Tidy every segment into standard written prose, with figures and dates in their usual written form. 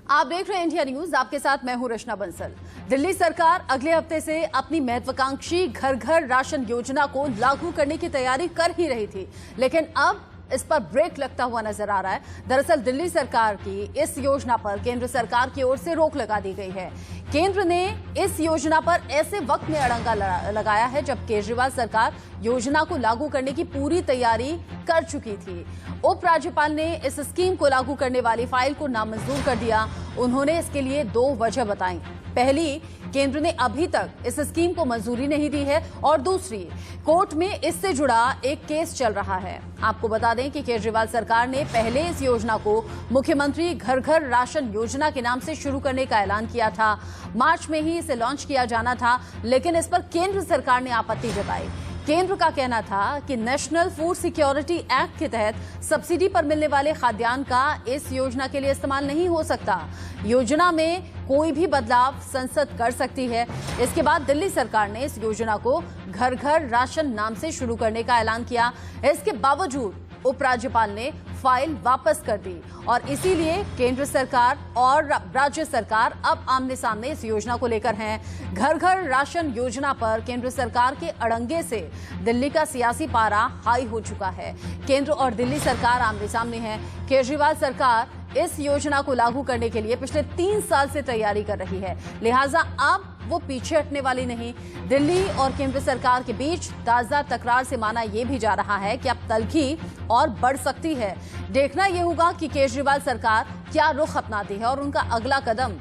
आप देख रहे हैं इंडिया न्यूज। आपके साथ मैं हूं रचना बंसल। दिल्ली सरकार अगले हफ्ते से अपनी महत्वाकांक्षी घर घर राशन योजना को लागू करने की तैयारी कर ही रही थी, लेकिन अब इस पर ब्रेक लगता हुआ नजर आ रहा है। दरअसल दिल्ली सरकार की इस योजना पर केंद्र सरकार की ओर से रोक लगा दी गई है। केंद्र ने इस योजना पर ऐसे वक्त में अड़ंगा लगाया है जब केजरीवाल सरकार योजना को लागू करने की पूरी तैयारी कर चुकी थी। उपराज्यपाल ने इस स्कीम को लागू करने वाली फाइल को नामंजूर कर दिया। उन्होंने इसके लिए दो वजह बताई। पहली, केंद्र ने अभी तक इस स्कीम को मंजूरी नहीं दी है, और दूसरी, कोर्ट में इससे जुड़ा एक केस चल रहा है। आपको बता दें कि केजरीवाल सरकार ने पहले इस योजना को मुख्यमंत्री घर घर राशन योजना के नाम से शुरू करने का ऐलान किया था। मार्च में ही इसे लॉन्च किया जाना था, लेकिन इस पर केंद्र सरकार ने आपत्ति जताई। केंद्र का कहना था कि नेशनल फूड सिक्योरिटी एक्ट के तहत सब्सिडी पर मिलने वाले खाद्यान्न का इस योजना के लिए इस्तेमाल नहीं हो सकता। योजना में कोई भी बदलाव संसद कर सकती है। इसके बाद दिल्ली सरकार ने इस योजना को घर घर राशन नाम से शुरू करने का ऐलान किया। इसके बावजूद उपराज्यपाल ने फाइल वापस कर दी, और इसीलिए केंद्र सरकार और राज्य सरकार अब आमने सामने इस योजना को लेकर हैं। घर घर राशन योजना पर केंद्र सरकार के अड़ंगे से दिल्ली का सियासी पारा हाई हो चुका है। केंद्र और दिल्ली सरकार आमने सामने हैं। केजरीवाल सरकार इस योजना को लागू करने के लिए पिछले 3 साल से तैयारी कर रही है, लिहाजा अब वो पीछे हटने वाली नहीं। दिल्ली और केंद्र सरकार के बीच ताजा तकरार से माना यह भी जा रहा है कि अब तल्खी और बढ़ सकती है। देखना यह होगा कि केजरीवाल सरकार क्या रुख अपनाती है और उनका अगला कदम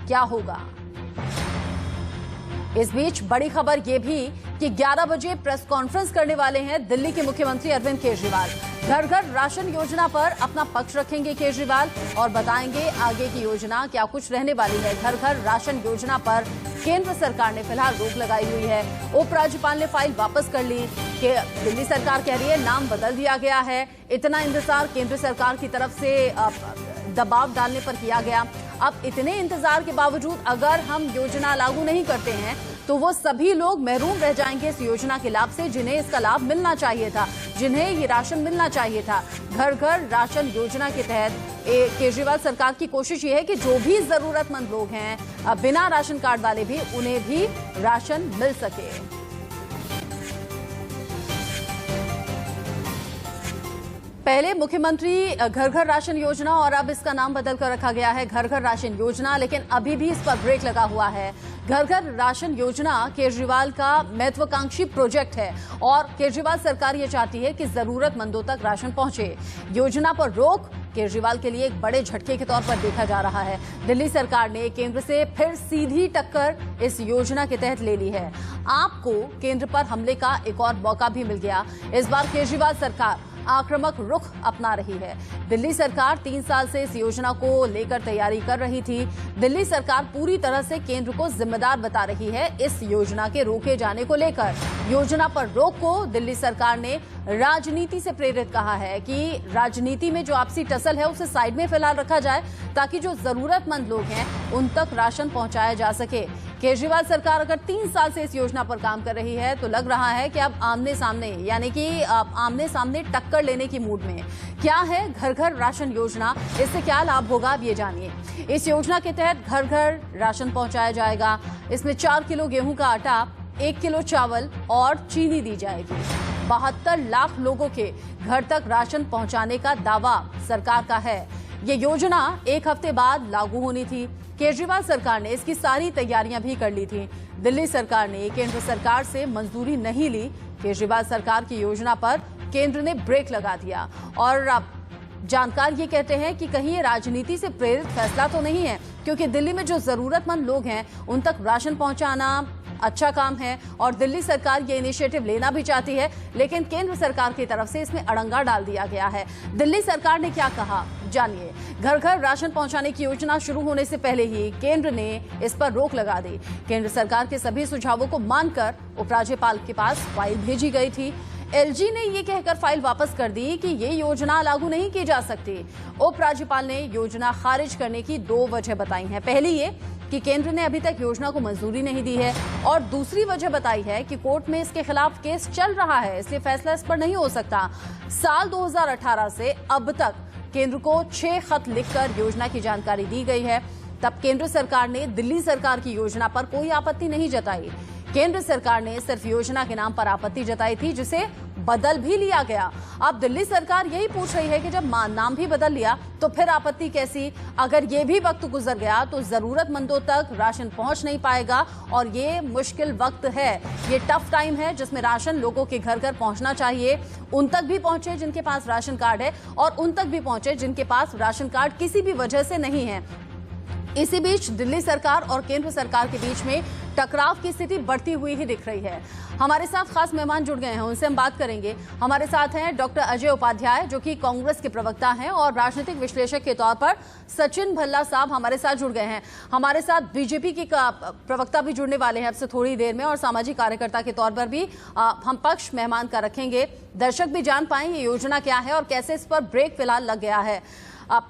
क्या होगा। इस बीच बड़ी खबर यह भी कि 11 बजे प्रेस कॉन्फ्रेंस करने वाले हैं दिल्ली के मुख्यमंत्री अरविंद केजरीवाल। घर घर राशन योजना पर अपना पक्ष रखेंगे केजरीवाल और बताएंगे आगे की योजना क्या कुछ रहने वाली है। घर घर राशन योजना पर केंद्र सरकार ने फिलहाल रोक लगाई हुई है। उपराज्यपाल ने फाइल वापस कर ली कि दिल्ली सरकार कह रही है नाम बदल दिया गया है। इतना इंतजार केंद्र सरकार की तरफ से दबाव डालने पर किया गया। अब इतने इंतजार के बावजूद अगर हम योजना लागू नहीं करते हैं तो वो सभी लोग महरूम रह जाएंगे इस योजना के लाभ से, जिन्हें इसका लाभ मिलना चाहिए था, जिन्हें ये राशन मिलना चाहिए था। घर घर राशन योजना के तहत केजरीवाल सरकार की कोशिश ये है कि जो भी जरूरतमंद लोग हैं बिना राशन कार्ड वाले भी, उन्हें भी राशन मिल सके। पहले मुख्यमंत्री घर घर राशन योजना और अब इसका नाम बदलकर रखा गया है घर घर राशन योजना, लेकिन अभी भी इस पर ब्रेक लगा हुआ है। घर घर राशन योजना केजरीवाल का महत्वाकांक्षी प्रोजेक्ट है और केजरीवाल सरकार ये चाहती है कि जरूरतमंदों तक राशन पहुंचे। योजना पर रोक केजरीवाल के लिए एक बड़े झटके के तौर पर देखा जा रहा है। दिल्ली सरकार ने केंद्र से फिर सीधी टक्कर इस योजना के तहत ले ली है। आपको केंद्र पर हमले का एक और मौका भी मिल गया। इस बार केजरीवाल सरकार आक्रामक रुख अपना रही है। दिल्ली सरकार 3 साल से इस योजना को लेकर तैयारी कर रही थी। दिल्ली सरकार पूरी तरह से केंद्र को जिम्मेदार बता रही है इस योजना के रोके जाने को लेकर। योजना पर रोक को दिल्ली सरकार ने राजनीति से प्रेरित कहा है कि राजनीति में जो आपसी टसल है उसे साइड में फिलहाल रखा जाए, ताकि जो जरूरतमंद लोग हैं उन तक राशन पहुंचाया जा सके। केजरीवाल सरकार अगर 3 साल से इस योजना पर काम कर रही है तो लग रहा है कि अब आमने सामने, यानी कि आमने सामने टक्कर लेने की मूड में। क्या है घर घर राशन योजना, इससे क्या लाभ होगा, अब ये जानिए। इस योजना के तहत घर घर राशन पहुंचाया जाएगा। इसमें 4 किलो गेहूं का आटा, 1 किलो चावल और चीनी दी जाएगी। 72 लाख लोगों के घर तक राशन पहुंचाने का दावा सरकार का है। ये योजना 1 हफ्ते बाद लागू होनी थी। केजरीवाल सरकार ने इसकी सारी तैयारियां भी कर ली थी। दिल्ली सरकार ने केंद्र सरकार से मंजूरी नहीं ली। केजरीवाल सरकार की योजना पर केंद्र ने ब्रेक लगा दिया, और जानकार ये कहते हैं कि कहीं ये राजनीति से प्रेरित फैसला तो नहीं है, क्योंकि दिल्ली में जो जरूरतमंद लोग हैं उन तक राशन पहुंचाना अच्छा काम है और दिल्ली सरकार ये इनिशिएटिव लेना भी चाहती है, लेकिन केंद्र सरकार की तरफ से इसमें अड़ंगा डाल दिया गया है। दिल्ली सरकार ने क्या कहा, जानिए। घर घर राशन पहुंचाने की योजना शुरू होने से पहले ही केंद्र ने इस पर रोक लगा दी। केंद्र सरकार के सभी सुझावों को मानकर उपराज्यपाल के पास फाइल भेजी गई थी। एलजी ने ये कहकर फाइल वापस कर दी कि ये योजना लागू नहीं की जा सकती। उपराज्यपाल ने योजना खारिज करने की 2 वजह बताई हैं। पहली ये कि केंद्र ने अभी तक योजना को मंजूरी नहीं दी है, और दूसरी वजह बताई है कि कोर्ट में इसके खिलाफ केस चल रहा है, इसलिए फैसला इस पर नहीं हो सकता। साल 2018 से अब तक केंद्र को 6 खत लिखकर योजना की जानकारी दी गई है। तब केंद्र सरकार ने दिल्ली सरकार की योजना पर कोई आपत्ति नहीं जताई। केंद्र सरकार ने सिर्फ योजना के नाम पर आपत्ति जताई थी, जिसे बदल भी लिया गया। अब दिल्ली सरकार यही पूछ रही है कि जब नाम भी बदल लिया तो फिर आपत्ति कैसी? अगर ये भी वक्त गुजर गया तो जरूरतमंदों तक राशन पहुंच नहीं पाएगा और ये मुश्किल वक्त है, ये टफ टाइम है जिसमें राशन लोगों के घर घर पहुंचना चाहिए। उन तक भी पहुंचे जिनके पास राशन कार्ड है और उन तक भी पहुंचे जिनके पास राशन कार्ड किसी भी वजह से नहीं है। इसी बीच दिल्ली सरकार और केंद्र सरकार के बीच में टकराव की स्थिति बढ़ती हुई ही दिख रही है। हमारे साथ खास मेहमान जुड़ गए हैं, उनसे हम बात करेंगे। हमारे साथ हैं डॉक्टर अजय उपाध्याय, जो कि कांग्रेस के प्रवक्ता हैं, और राजनीतिक विश्लेषक के तौर पर सचिन भल्ला साहब हमारे साथ जुड़ गए हैं। हमारे साथ बीजेपी की प्रवक्ता भी जुड़ने वाले हैं अब से थोड़ी देर में, और सामाजिक कार्यकर्ता के तौर पर भी हम पक्ष मेहमान का रखेंगे। दर्शक भी जान पाएं ये योजना क्या है और कैसे इस पर ब्रेक फिलहाल लग गया है।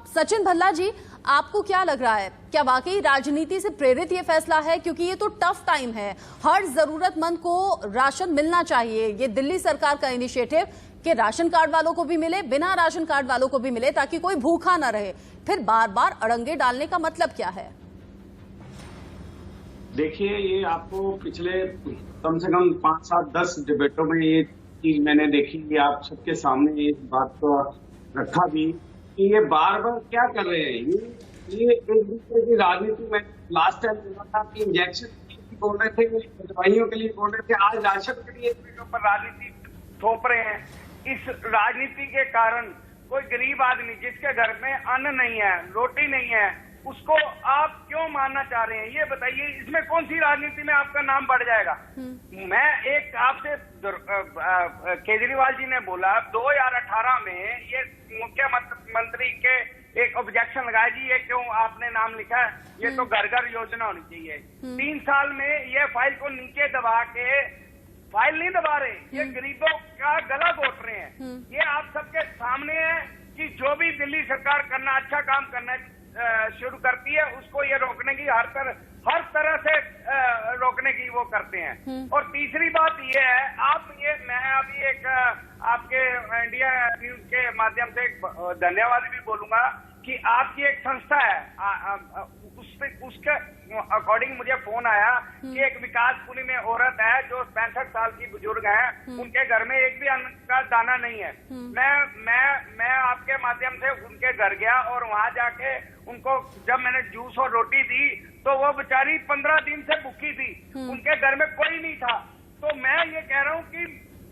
सचिन भल्ला जी, आपको क्या लग रहा है, क्या वाकई राजनीति से प्रेरित ये फैसला है? क्योंकि ये तो टफ टाइम है, हर जरूरतमंद को राशन मिलना चाहिए। ये दिल्ली सरकार का इनिशिएटिव कि राशन कार्ड वालों को भी मिले, बिना राशन कार्ड वालों को भी मिले, ताकि कोई भूखा ना रहे। फिर बार बार अड़ंगे डालने का मतलब क्या है? देखिए, ये आपको पिछले कम से कम 5, 7, 10 डिबेटों में ये चीज मैंने देखी, आप सबके सामने ये बात को रखा भी कि ये बार बार क्या कर रहे हैं। ये एक दूसरे की राजनीति में लास्ट टाइम बोला था कि इंजेक्शन के लिए बोल रहे थे, दवाइयों के लिए बोल रहे थे, आज राशन के लिए इसके ऊपर राजनीति थोप रहे हैं। इस राजनीति के कारण कोई गरीब आदमी जिसके घर में अन्न नहीं है, रोटी नहीं है, उसको आप क्यों मारना चाह रहे हैं? ये बताइए, इसमें कौन सी राजनीति में आपका नाम बढ़ जाएगा? मैं एक आपसे केजरीवाल जी ने बोला 2018 में ये मुख्यमंत्री के एक ऑब्जेक्शन लगाया, जी ये क्यों आपने नाम लिखा है, ये तो घर घर योजना होनी चाहिए। 3 साल में ये फाइल को नीचे दबा के, फाइल नहीं दबा रहे, ये गरीबों का गला घोट रहे हैं। ये आप सबके सामने है कि जो भी दिल्ली सरकार करना, अच्छा काम करना शुरू करती है, उसको ये रोकने की हर तरह से रोकने की वो करते हैं। और तीसरी बात ये है, मैं अभी एक आपके इंडिया न्यूज के माध्यम से धन्यवाद भी बोलूंगा कि आपकी एक संस्था है, उसके अकॉर्डिंग मुझे फोन आया कि एक विकासपुरी में औरत है जो 65 साल की बुजुर्ग है, उनके घर में एक भी अन्न का दाना नहीं है। मैं आपके माध्यम से उनके घर गया और वहां जाके उनको जब मैंने जूस और रोटी दी तो वो बेचारी 15 दिन से भूखी थी, उनके घर में कोई नहीं था। तो मैं ये कह रहा हूँ कि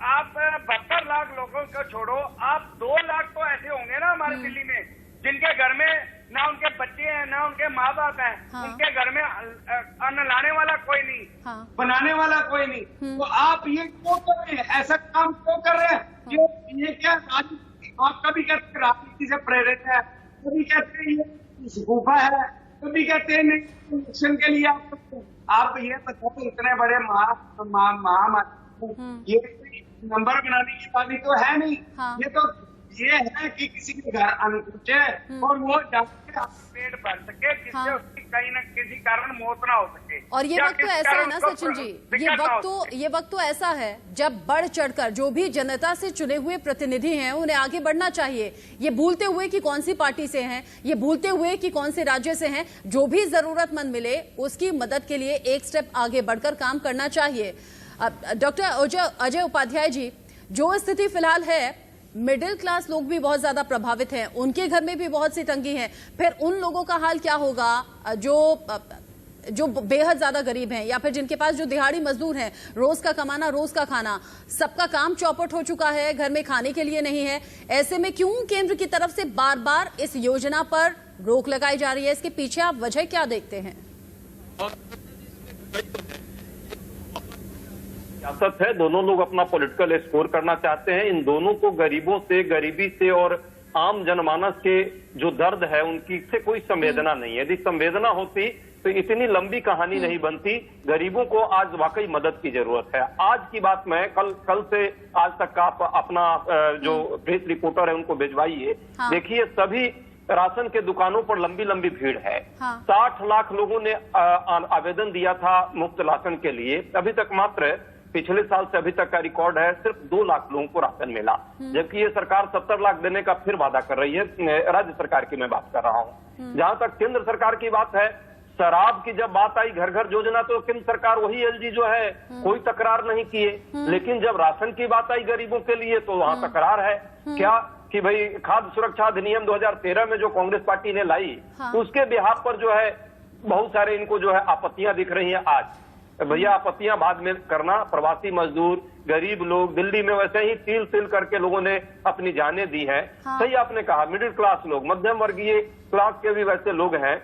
आप 72 लाख लोगों को छोड़ो, आप 2 लाख तो ऐसे होंगे ना हमारे दिल्ली में जिनके घर में ना उनके बच्चे हैं, ना उनके माँ बाप हैं, उनके घर में अन्न लाने वाला कोई नहीं, बनाने वाला कोई नहीं। तो आप ये क्यों कर रहे हैं? ऐसा काम क्यों कर रहे हैं? ये क्या राजनीति? आप कभी कहते हैं राजनीति से प्रेरित है, कभी कहते हैं ये गुफा है, कभी कहते हैं इलेक्शन के लिए आप ये बताओ, इतने बड़े महामारी, ये नंबर बनाने की बात तो है नहीं। ये तो ये है कि किसी के घर अन्न पहुंचे और वो जाके पेट भर सके, जिससे उसकी कहीं न किसी कारण मौत ना हो सके। और ये वक्त तो ऐसा है ना सचिन जी, ये वक्त तो ऐसा है जब बढ़ चढ़कर जो भी जनता से चुने हुए प्रतिनिधि हैं उन्हें आगे बढ़ना चाहिए। ये भूलते हुए कि कौन सी पार्टी से हैं, ये भूलते हुए कि कौन से राज्य से हैं, जो भी जरूरतमंद मिले उसकी मदद के लिए एक स्टेप आगे बढ़कर काम करना चाहिए। डॉक्टर अजय उपाध्याय जी, जो स्थिति फिलहाल है, मिडिल क्लास लोग भी बहुत ज्यादा प्रभावित हैं, उनके घर में भी बहुत सी तंगी है, फिर उन लोगों का हाल क्या होगा जो बेहद ज्यादा गरीब हैं, या फिर जिनके पास जो दिहाड़ी मजदूर हैं, रोज का कमाना रोज का खाना, सबका काम चौपट हो चुका है, घर में खाने के लिए नहीं है। ऐसे में क्यों केंद्र की तरफ से बार बार इस योजना पर रोक लगाई जा रही है? इसके पीछे आप वजह क्या देखते हैं? सियासत है, दोनों लोग अपना पॉलिटिकल स्कोर करना चाहते हैं। इन दोनों को गरीबों से, गरीबी से और आम जनमानस के जो दर्द है उनकी से कोई संवेदना नहीं है। यदि संवेदना होती तो इतनी लंबी कहानी नहीं बनती। गरीबों को आज वाकई मदद की जरूरत है। आज की बात मैं कल से आज तक का आप अपना जो प्रेस रिपोर्टर है उनको भिजवाइए। देखिए, सभी राशन के दुकानों पर लंबी लंबी भीड़ है। 60 लाख लोगों ने आवेदन दिया था मुफ्त राशन के लिए। अभी तक मात्र पिछले साल से अभी तक का रिकॉर्ड है, सिर्फ 2 लाख लोगों को राशन मिला, जबकि ये सरकार 70 लाख देने का फिर वादा कर रही है। राज्य सरकार की मैं बात कर रहा हूं। जहां तक केंद्र सरकार की बात है, शराब की जब बात आई घर घर योजना तो केंद्र सरकार वही एलजी जो है कोई तकरार नहीं किए, लेकिन जब राशन की बात आई गरीबों के लिए तो वहां तकरार है। क्या कि भाई खाद्य सुरक्षा अधिनियम 2013 में जो कांग्रेस पार्टी ने लाई, उसके बिहाफ पर जो है बहुत सारे इनको जो है आपत्तियां दिख रही हैं। आज भैया आपत्तियां बाद में करना, प्रवासी मजदूर, गरीब लोग दिल्ली में वैसे ही तिल तिल करके लोगों ने अपनी जानें दी है। सही आपने कहा, मिडिल क्लास लोग, मध्यम वर्गीय क्लास के भी वैसे लोग हैं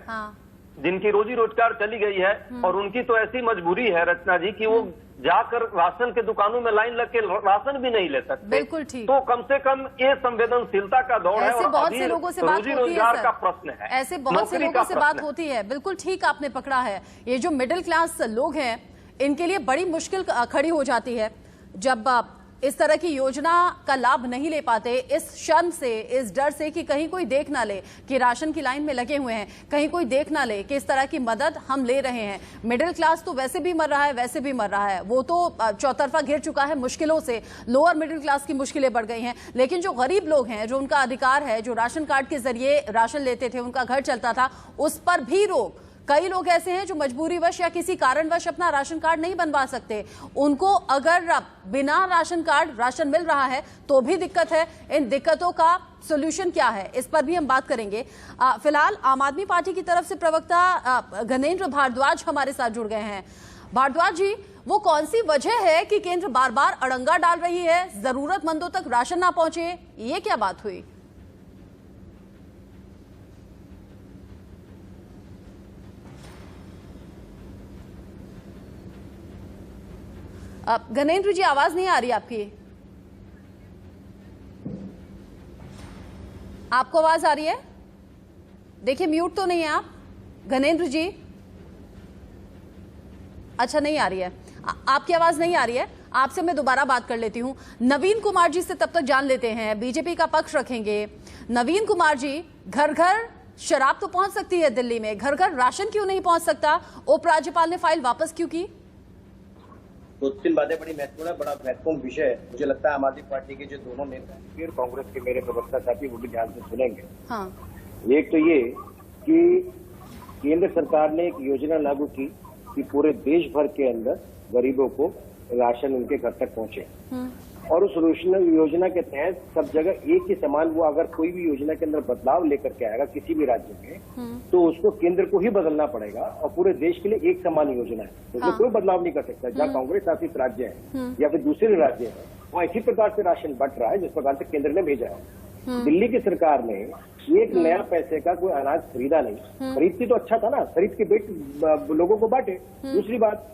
जिनकी रोजी रोजगार चली गई है, और उनकी तो ऐसी मजबूरी है रचना जी कि वो जाकर राशन के दुकानों में लाइन लग के राशन भी नहीं ले सकते। बिल्कुल ठीक। तो कम से कम ये संवेदनशीलता का दौर है, और बहुत से लोगों से बात रोजी होती है रोजगार सर। का प्रश्न है, ऐसे बहुत से लोगों से बात होती है। बिल्कुल ठीक आपने पकड़ा है। ये जो मिडिल क्लास लोग हैं इनके लिए बड़ी मुश्किल खड़ी हो जाती है जब इस तरह की योजना का लाभ नहीं ले पाते, इस शर्म से, इस डर से कि कहीं कोई देख ना ले कि राशन की लाइन में लगे हुए हैं, कहीं कोई देख ना ले कि इस तरह की मदद हम ले रहे हैं। मिडिल क्लास तो वैसे भी मर रहा है, वैसे भी मर रहा है, वो तो चौतरफा घिर चुका है मुश्किलों से। लोअर मिडिल क्लास की मुश्किलें बढ़ गई हैं, लेकिन जो गरीब लोग हैं, जो उनका अधिकार है, जो राशन कार्ड के जरिए राशन लेते थे, उनका घर चलता था, उस पर भी रोक। कई लोग ऐसे हैं जो मजबूरीवश या किसी कारणवश अपना राशन कार्ड नहीं बनवा सकते। उनको अगर बिना राशन कार्ड राशन मिल रहा है तो भी दिक्कत है। इन दिक्कतों का सोल्यूशन क्या है, इस पर भी हम बात करेंगे। फिलहाल आम आदमी पार्टी की तरफ से प्रवक्ता गणेंद्र भारद्वाज हमारे साथ जुड़ गए हैं। भारद्वाज जी, वो कौन सी वजह है कि केंद्र बार बार अड़ंगा डाल रही है, जरूरतमंदों तक राशन ना पहुंचे, ये क्या बात हुई? गणेंद्र जी, आवाज नहीं आ रही आपकी। आपको आवाज आ रही है? देखिए म्यूट तो नहीं है आप गणेंद्र जी। अच्छा, नहीं आ रही है, आपकी आवाज नहीं आ रही है। आपसे मैं दोबारा बात कर लेती हूं। नवीन कुमार जी से तब तक जान लेते हैं, बीजेपी का पक्ष रखेंगे। नवीन कुमार जी, घर घर शराब तो पहुंच सकती है दिल्ली में, घर घर राशन क्यों नहीं पहुंच सकता? उपराज्यपाल ने फाइल वापस क्यों की? दो तीन बातें बड़ी महत्वपूर्ण है, बड़ा महत्वपूर्ण विषय है। मुझे लगता है आम आदमी पार्टी के जो दोनों नेता हैं और कांग्रेस के मेरे प्रवक्ता साथी वो भी ध्यान से सुनेंगे। एक तो ये कि केंद्र सरकार ने एक योजना लागू की कि पूरे देश भर के अंदर गरीबों को राशन उनके घर तक पहुंचे, और उस योजना के तहत सब जगह एक ही समान, वो अगर कोई भी योजना के अंदर बदलाव लेकर के आएगा किसी भी राज्य में तो उसको केंद्र को ही बदलना पड़ेगा, और पूरे देश के लिए एक समान योजना है, उसमें कोई बदलाव नहीं कर सकता। जहाँ कांग्रेस शासित राज्य है या फिर दूसरे राज्य है वहाँ इसी प्रकार से राशन बंट रहा है जिस प्रकार से केंद्र ने भेजा है। दिल्ली की सरकार ने एक नया पैसे का कोई अनाज खरीदा नहीं, खरीदती तो अच्छा था ना, खरीद के लोगों को बांटे। दूसरी बात,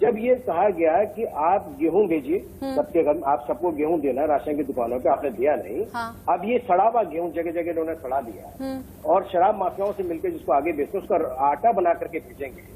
जब ये कहा गया कि आप गेहूं भेजिए सबके घर, आप सबको गेहूं देना राशन की दुकानों पे, आपने दिया नहीं। अब ये सड़ा हुआ गेहूं जगह जगह उन्होंने सड़ा दिया, और शराब माफियाओं से मिलकर जिसको आगे बेचते उसका आटा बना करके भेजेंगे।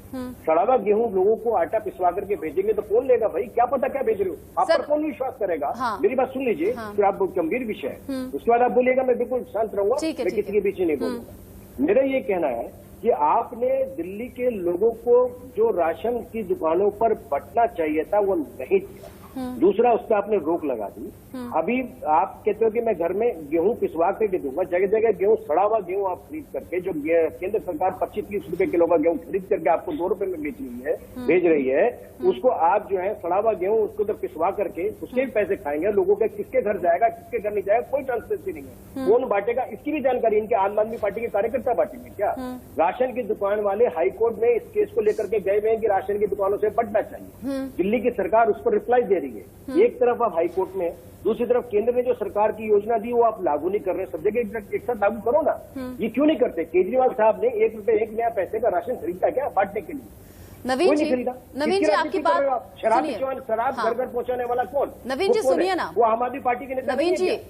सड़ा हुआ गेहूं लोगों को आटा पिसवा करके भेजेंगे तो कौन लेगा भाई? क्या पता क्या भेज रहे हो आप, पर कौन विश्वास करेगा? मेरी बात सुन लीजिए, फिर आप गंभीर विषय है, उसके बाद आप बोलिएगा, मैं बिल्कुल शांत रहूंगा, मैं किसी के पीछे नहीं बोलूंगा। मेरा ये कहना है कि आपने दिल्ली के लोगों को जो राशन की दुकानों पर बंटना चाहिए था वो नहीं किया। दूसरा, उस पर आपने रोक लगा दी। अभी आप कहते हो कि मैं घर में गेहूं पिसवा करके दूंगा, जगह जगह गेहूं, सड़ा हुआ गेहूं आप खरीद करके, जो केंद्र सरकार 25-30 रुपए किलो का गेहूं खरीद करके आपको 2 रुपए में भेज रही है, उसको आप जो है सड़ा हुआ गेहूं उसको तो पिसवा करके उसके भी पैसे खाएंगे। लोगों के किसके घर जाएगा, किसके घर नहीं जाएगा, कोई ट्रांसपेरेंसी नहीं है। कौन बांटेगा इसकी भी जानकारी इनके आम आदमी पार्टी के कार्यकर्ता बांटेंगे क्या? राशन की दुकान वाले हाईकोर्ट में इस केस को लेकर के गए हुए हैं कि राशन की दुकानों से बंटना चाहिए। दिल्ली की सरकार उस पर रिप्लाई दे रही है। एक तरफ आप हाईकोर्ट में, दूसरी तरफ केंद्र ने जो सरकार की योजना दी वो आप लागू नहीं कर रहे, सब जगह एक साथ लागू करो ना। ये क्यों नहीं करते? केजरीवाल साहब ने 1 रुपए 1 नया पैसे का राशन खरीदा क्या बांटने के लिए? नवीन जी, आपकी बात सुनिए। शराब घर घर पहुंचाने वाला कौन? नवीन जी सुनिए ना, वो आम आदमी पार्टी के नेता।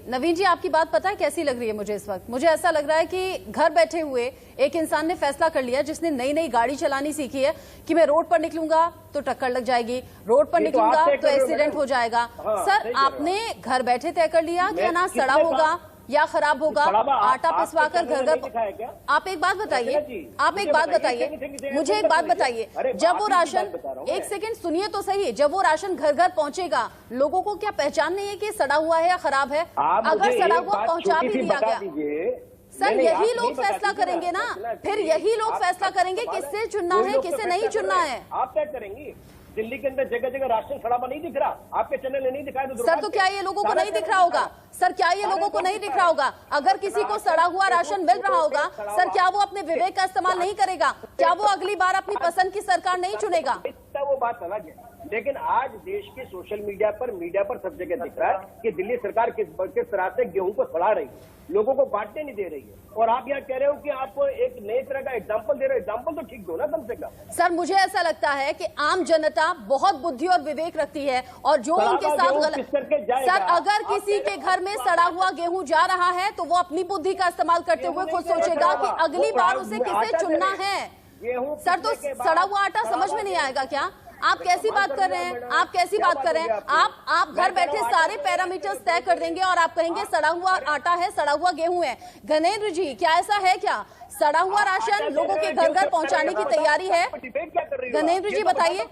नवीन जी आपकी बात पता है कैसी लग रही है मुझे इस वक्त? मुझे ऐसा लग रहा है कि घर बैठे हुए एक इंसान ने फैसला कर लिया, जिसने नई नई गाड़ी चलानी सीखी है, कि मैं रोड पर निकलूंगा तो टक्कर लग जाएगी, रोड पर निकलूंगा तो एक्सीडेंट हो जाएगा। सर, आपने घर बैठे तय कर लिया कि अनाज सड़ा होगा या खराब होगा, आटा पिसवाकर घर घर। आप एक बात बताइए, मुझे एक बात बताइए, जब वो राशन, एक सेकंड सुनिए तो सही, जब वो राशन घर घर पहुंचेगा, लोगों को क्या पहचान नहीं है कि सड़ा हुआ है या खराब है? अगर सड़ा हुआ पहुंचा भी दिया गया, सर यही लोग फैसला करेंगे ना, फिर यही लोग फैसला करेंगे किससे चुनना है किसे नहीं चुनना है। आप तय करेंगी। दिल्ली के अंदर जगह जगह राशन खड़ा नहीं दिख रहा, आपके चैनल ने नहीं दिखाया तो सर तो क्या ये लोगों को नहीं दिख रहा होगा? सर क्या ये लोगों को नहीं दिख रहा होगा? अगर किसी को सड़ा हुआ राशन मिल रहा होगा सर, क्या वो अपने विवेक का इस्तेमाल नहीं करेगा? क्या वो अगली बार अपनी पसंद की सरकार नहीं चुनेगा? वो बात अलग है, लेकिन आज देश के सोशल मीडिया पर सब जगह दिख रहा है कि दिल्ली सरकार किस तरह से गेहूं को सड़ा रही है, लोगों को बांटने नहीं दे रही है। और आप यहाँ कह रहे हो कि आप एक नए तरह का एग्जाम्पल दे रहे हो, एग्जाम्पल तो ठीक दो ना कम से कम। सर मुझे ऐसा लगता है कि आम जनता बहुत बुद्धि और विवेक रखती है, और जो उनके साथ गलत, सर अगर किसी के घर में सड़ा हुआ गेहूं जा रहा है तो वो अपनी बुद्धि का इस्तेमाल करते हुए खुद सोचेगा कि अगली बार उसे किसे चुनना है। सर तो सड़ा हुआ आटा समझ में नहीं आएगा क्या? आप कैसी बात कर रहे हैं? आप कैसी बात कर रहे हैं? आप घर बैठे सारे पैरामीटर्स तय कर देंगे और आप कहेंगे सड़ा हुआ आटा है, सड़ा हुआ गेहूं है। गणेंद्र जी क्या ऐसा है क्या? सड़ा हुआ राशन लोगों के घर घर पहुंचाने की तैयारी है? गणेंद्र जी बताइए।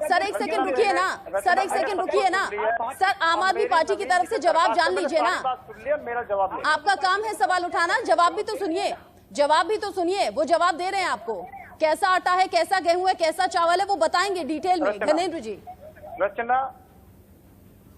सर एक सेकंड रुकिए ना, सर एक सेकंड रुकिए ना। सर आम आदमी पार्टी की तरफ से जवाब जान लीजिए ना। आपका काम है सवाल उठाना, जवाब भी तो सुनिए, जवाब भी तो सुनिए। वो जवाब दे रहे हैं आपको, कैसा आटा है, कैसा गेहूं है, कैसा चावल है, वो बताएंगे डिटेल में। गणेंद्र जी रचना,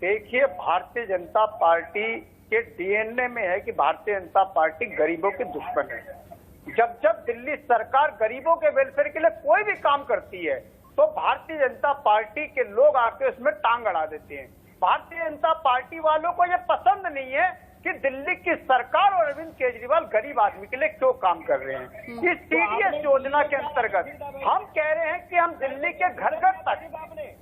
देखिए भारतीय जनता पार्टी के डीएनए में है कि भारतीय जनता पार्टी गरीबों के दुश्मन है। जब जब दिल्ली सरकार गरीबों के वेलफेयर के लिए कोई भी काम करती है तो भारतीय जनता पार्टी के लोग आके उसमें टांग अड़ा देते हैं। भारतीय जनता पार्टी वालों को यह पसंद नहीं है कि दिल्ली की सरकार और अरविंद केजरीवाल गरीब आदमी के लिए क्यों काम कर रहे हैं। इस टीडीएस योजना के अंतर्गत हम कह रहे हैं कि हम दिल्ली के घर घर तक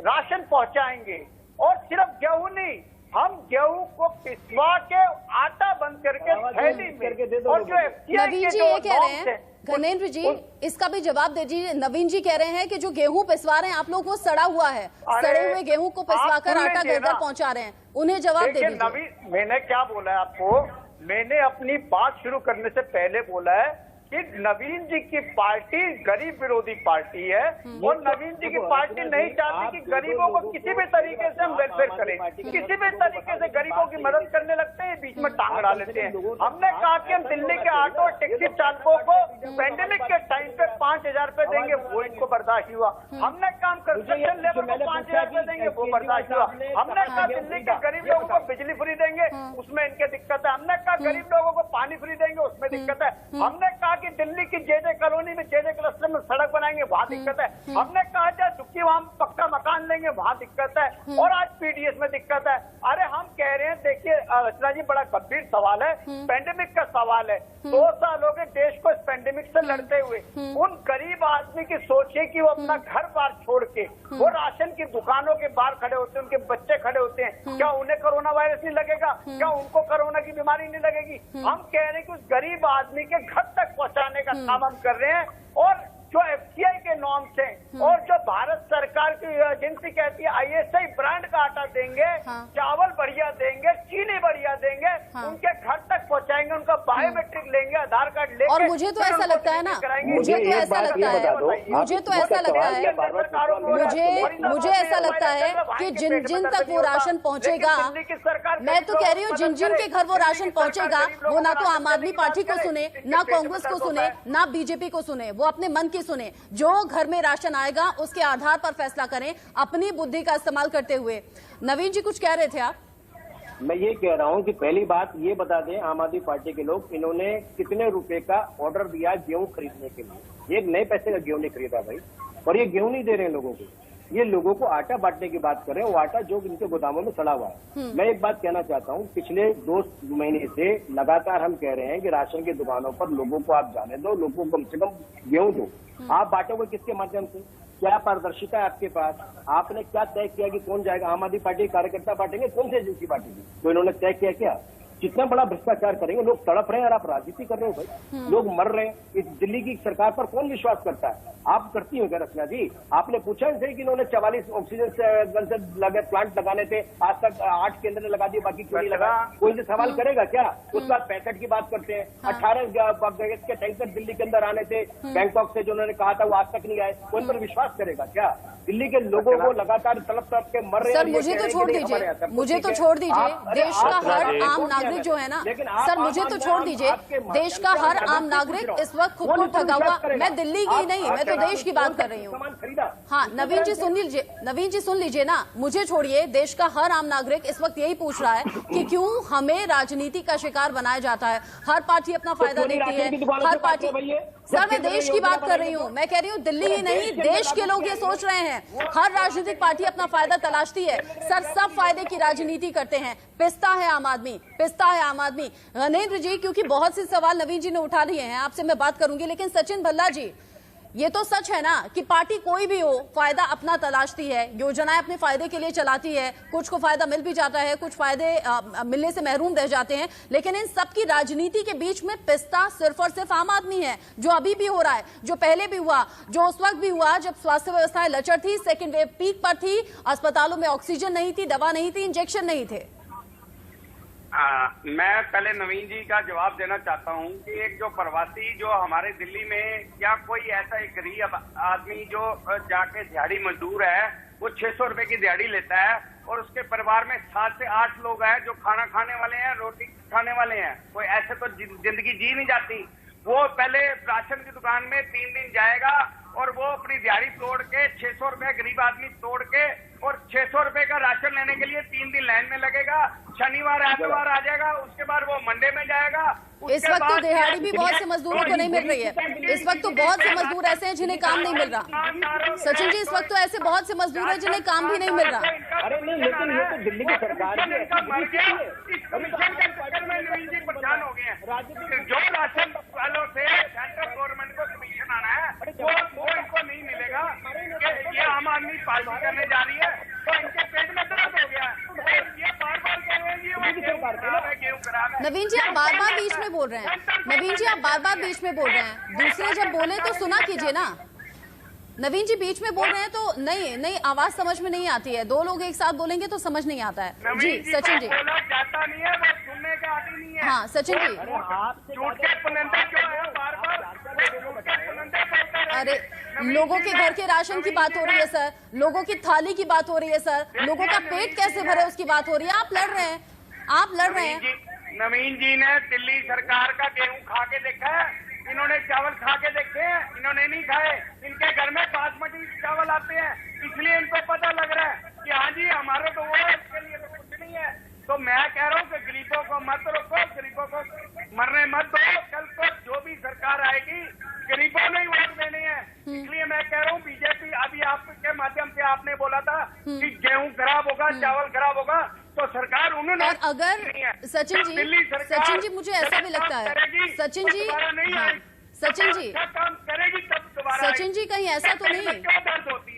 राशन पहुंचाएंगे, और सिर्फ गेहूं नहीं, हम गेहूं को पिसवा के आटा बंद करके थैली में, और जो नवीन जी ये कह रहे हैं, गणेंद्र जी इसका भी जवाब दीजिए। नवीन जी कह रहे हैं कि जो गेहूं पिसवा रहे हैं आप लोग वो सड़ा हुआ है, सड़े हुए गेहूं को पिसवाकर आटा घर घर पहुंचा रहे हैं, उन्हें जवाब दे दीजिए। नवीन, मैंने क्या बोला है आपको? मैंने अपनी बात शुरू करने से पहले बोला है कि नवीन जी की पार्टी गरीब विरोधी पार्टी है, और नवीन जी की पार्टी नहीं चाहती कि गरीबों को किसी भी तरीके से हम वेलफेयर करें, किसी भी तरीके से गरीबों की मदद करने लगते हैं, बीच में टांग अड़ा लेते हैं। हमने कहा कि हम दिल्ली के ऑटो टैक्सी चालकों को पैंडेमिक के टाइम पे 5,000 रुपए देंगे, वो इनको बर्दाश्त हुआ। हमने कहा कंस्ट्रक्शन लेबर को 5,000 रुपए देंगे, वो बर्दाश्त हुआ। हमने कहा दिल्ली के गरीब लोगों को बिजली फ्री देंगे, उसमें इनके दिक्कत है। हमने कहा गरीब लोगों को पानी फ्री देंगे, उसमें दिक्कत है। हमने कहा कि दिल्ली की जे कॉलोनी में जे क्लस्टर में सड़क बनाएंगे, वहां दिक्कत है। हमने कहा चाहे दुखी वहां पक्का मकान लेंगे, वहां दिक्कत है, और आज पीडीएस में दिक्कत है। अरे हम कह रहे हैं, देखिए रचना जी बड़ा गंभीर सवाल है, पेंडेमिक का सवाल है। 2 साल हो गए देश को इस पेंडेमिक से लड़ते हुए। उन गरीब आदमी की सोचिए कि वो अपना घर बार छोड़ के वो राशन की दुकानों के बाहर खड़े होते हैं, उनके बच्चे खड़े होते हैं, क्या उन्हें कोरोना वायरस नहीं लगेगा? क्या उनको कोरोना की बीमारी नहीं लगेगी? हम कह रहे हैं कि उस गरीब आदमी के घर तक पहुंचाने का काम हम कर रहे हैं, और जो एफसीआई के नॉर्म्स हैं और जो भारत सरकार की एजेंसी कहती है आईएसआई ब्रांड का आटा देंगे, चावल बढ़िया देंगे, चीनी बढ़िया देंगे, उनके घर तक पहुंचाएंगे, उनका बायोमेट्रिक लेंगे, आधार कार्ड लेंगे। और मुझे तो ऐसा लगता है ना, मुझे तो ऐसा लगता है मुझे ऐसा लगता है कि जिन जिन तक वो राशन पहुंचेगा, मैं तो कह रही हूँ जिन जिन के घर वो राशन पहुंचेगा वो ना तो आम आदमी पार्टी को सुने, ना कांग्रेस को सुने, ना बीजेपी को सुने, वो अपने मन की सुने। जो घर में राशन आएगा उसके आधार पर फैसला करें, अपनी बुद्धि का इस्तेमाल करते हुए। नवीन जी कुछ कह रहे थे आप? मैं ये कह रहा हूँ कि पहली बात ये बता दें, आम आदमी पार्टी के लोग, इन्होंने कितने रुपए का ऑर्डर दिया गेहूं खरीदने के लिए? ये नए पैसे का गेहूं नहीं खरीदा भाई, और ये गेहूं नहीं दे रहे हैं लोगों को, ये लोगों को आटा बांटने की बात कर रहे हैं, वो आटा जो इनके गोदामों में सड़ा हुआ है। मैं एक बात कहना चाहता हूँ, पिछले 2 महीने से लगातार हम कह रहे हैं कि राशन की दुकानों पर लोगों को आप जाने दो, लोगों को कम से कम गेहूं दो। आप बांटोगे किसके माध्यम से? क्या पारदर्शिता है आपके पास? आपने क्या तय किया कि कौन जाएगा? आम आदमी पार्टी के कार्यकर्ता बांटेंगे, कौन सी एजेंसी बांटेगी? तो इन्होंने तय किया क्या? कितना बड़ा भ्रष्टाचार करेंगे? लोग तड़प रहे हैं और आप राजनीति कर रहे हो भाई, लोग मर रहे हैं। इस दिल्ली की सरकार पर कौन विश्वास करता है? आप करती हो क्या रचना जी? आपने पूछा इनसे कि इन्होंने 44 ऑक्सीजन से लगे प्लांट लगाने थे, आज तक 8 केंद्र ने लगा दिए, बाकी क्यों नहीं लगा? कोई से सवाल करेगा क्या? उसके बाद 65 की बात करते हैं, 18 गैस के टैंकर दिल्ली के अंदर आने थे बैंकॉक से, जो उन्होंने कहा था वो आज तक नहीं आए। कोई पर विश्वास करेगा क्या? दिल्ली के लोगों को लगातार तड़प तड़प के मर रहे हैं। सर मुझे तो छोड़ दीजिए, मुझे तो छोड़ दीजिए। देश का हर आम नागरिक नागरिक जो है ना सर, मुझे तो छोड़ दीजिए, देश का हर आम नागरिक इस वक्त खुद को ठगा हुआ, मैं दिल्ली की नहीं, मैं तो देश की बात कर रही हूँ। हाँ नवीन जी सुन लीजिए, नवीन जी सुन लीजिए ना, मुझे छोड़िए, देश का हर आम नागरिक इस वक्त यही पूछ रहा है कि क्यों हमें राजनीति का शिकार बनाया जाता है। हर पार्टी अपना फायदा देखती है, हर पार्टी। सर मैं देश की बात कर रही हूँ, मैं कह रही हूँ दिल्ली ही नहीं, देश के लोग ये सोच रहे हैं, हर राजनीतिक पार्टी अपना फायदा तलाशती है। सर सब फायदे की राजनीति करते हैं, पिसता है आम आदमी, पिसता है आम आदमी। गणेंद्र जी, क्योंकि बहुत से सवाल नवीन जी ने उठा लिए हैं, आपसे मैं बात करूंगी, लेकिन सचिन भल्ला जी, ये तो सच है ना कि पार्टी कोई भी हो फायदा अपना तलाशती है, योजनाएं अपने फायदे के लिए चलाती है, कुछ को फायदा मिल भी जाता है, कुछ फायदे मिलने से महरूम रह जाते हैं, लेकिन इन सब की राजनीति के बीच में पिसता सिर्फ और सिर्फ आम आदमी है। जो अभी भी हो रहा है, जो पहले भी हुआ, जो उस वक्त भी हुआ जब स्वास्थ्य व्यवस्थाएं लचर थी, सेकेंड वेव पीक पर थी, अस्पतालों में ऑक्सीजन नहीं थी, दवा नहीं थी, इंजेक्शन नहीं थे। मैं पहले नवीन जी का जवाब देना चाहता हूं कि एक जो प्रवासी जो हमारे दिल्ली में, क्या कोई ऐसा एक गरीब आदमी जो जाके दिहाड़ी मजदूर है, वो 600 रुपए की दिहाड़ी लेता है और उसके परिवार में 7 से 8 लोग हैं जो खाना खाने वाले हैं, रोटी खाने वाले हैं, कोई ऐसे तो जिंदगी जी नहीं जाती। वो पहले राशन की दुकान में 3 दिन जाएगा और वो अपनी दिहाड़ी तोड़ के 600 रुपए गरीब आदमी तोड़ के और 600 रुपए का राशन लेने के लिए 3 दिन लाइन में लगेगा, शनिवार आतवार आ जाएगा, उसके बाद वो मंडे में जाएगा। इस वक्त तो दिहाड़ी भी बहुत से मजदूरों को नहीं मिल रही है, इस वक्त तो बहुत से मजदूर ऐसे हैं जिन्हें काम नहीं मिल रहा। सचिन जी, इस वक्त तो ऐसे बहुत से मजदूर हैं जिन्हें काम भी नहीं मिल रहा। अरे नहीं, लेकिन ये तो दिल्ली की सरकार है, परेशान हो गए हैं। जो राशन वालों से सेंट्रल गवर्नमेंट को कमीशन आना है वो इनको नहीं मिलेगा। ये आम आदमी पार्टी करने जा रही है तो इनके पेट में दर्द हो गया है। ये बार-बार कह रहे हैं गेहूं खराब है। नवीन जी आप बार-बार बीच में बोल रहे हैं, नवीन जी आप बार-बार बीच में बोल रहे हैं, दूसरे जब बोले तो सुना कीजिए ना। नवीन जी बीच में बोल रहे हैं तो नहीं आवाज समझ में नहीं आती है, 2 लोग एक साथ बोलेंगे तो समझ नहीं आता है। जी सचिन जी। जाता नहीं है, वो सुनने का आदमी नहीं है। हाँ सचिन जी। अरे लोगों के घर के राशन की बात हो रही है सर, लोगों की थाली की बात हो रही है सर, लोगों का पेट कैसे भरे उसकी बात हो रही है। आप लड़ रहे हैं, आप लड़ रहे हैं। नवीन जी ने दिल्ली सरकार का गेहूं खा के देखा है, इन्होंने चावल खा के देखे हैं, इन्होंने नहीं खाए। इनके घर में बासमती चावल आते हैं, इसलिए इनको पता लग रहा है कि हाँ जी हमारे तो वो है, इसके लिए तो कुछ नहीं है। तो मैं कह रहा हूँ कि गरीबों को मत रोको, गरीबों को मरने मत दो। कल को जो भी सरकार आएगी गरीबों ने ही वोट देने हैं। इसलिए मैं कह रहा हूँ बीजेपी, अभी आपके माध्यम से आपने बोला था कि गेहूं खराब होगा, चावल खराब होगा, तो सरकार उन्होंने। और अगर सचिन जी मुझे ऐसा भी लगता है, सचिन जी सचिन जी कहीं ऐसा तो नहीं,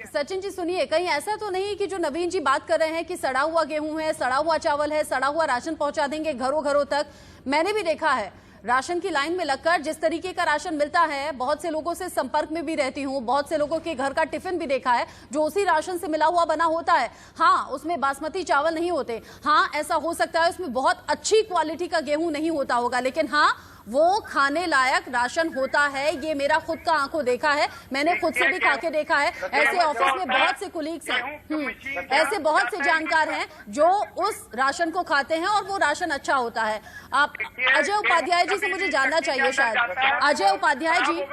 सचिन जी सुनिए, कहीं ऐसा तो नहीं कि जो नवीन जी बात कर रहे हैं कि सड़ा हुआ गेहूं है, सड़ा हुआ चावल है, सड़ा हुआ राशन पहुंचा देंगे घरों घरों तक। मैंने भी देखा है राशन की लाइन में लगकर जिस तरीके का राशन मिलता है, बहुत से लोगों से संपर्क में भी रहती हूँ, बहुत से लोगों के घर का टिफिन भी देखा है जो उसी राशन से मिला हुआ बना होता है। हाँ उसमें बासमती चावल नहीं होते, हाँ ऐसा हो सकता है उसमें बहुत अच्छी क्वालिटी का गेहूं नहीं होता होगा, लेकिन हाँ वो खाने लायक राशन होता है। ये मेरा खुद का आंखों देखा है, मैंने खुद से भी खा के देखा है। ऐसे ऑफिस में बहुत से कुलीग्स हैं, ऐसे बहुत से जानकार हैं जो उस राशन को खाते हैं और वो राशन अच्छा होता है। आप अजय उपाध्याय जी से मुझे जानना चाहिए, शायद अजय उपाध्याय जी।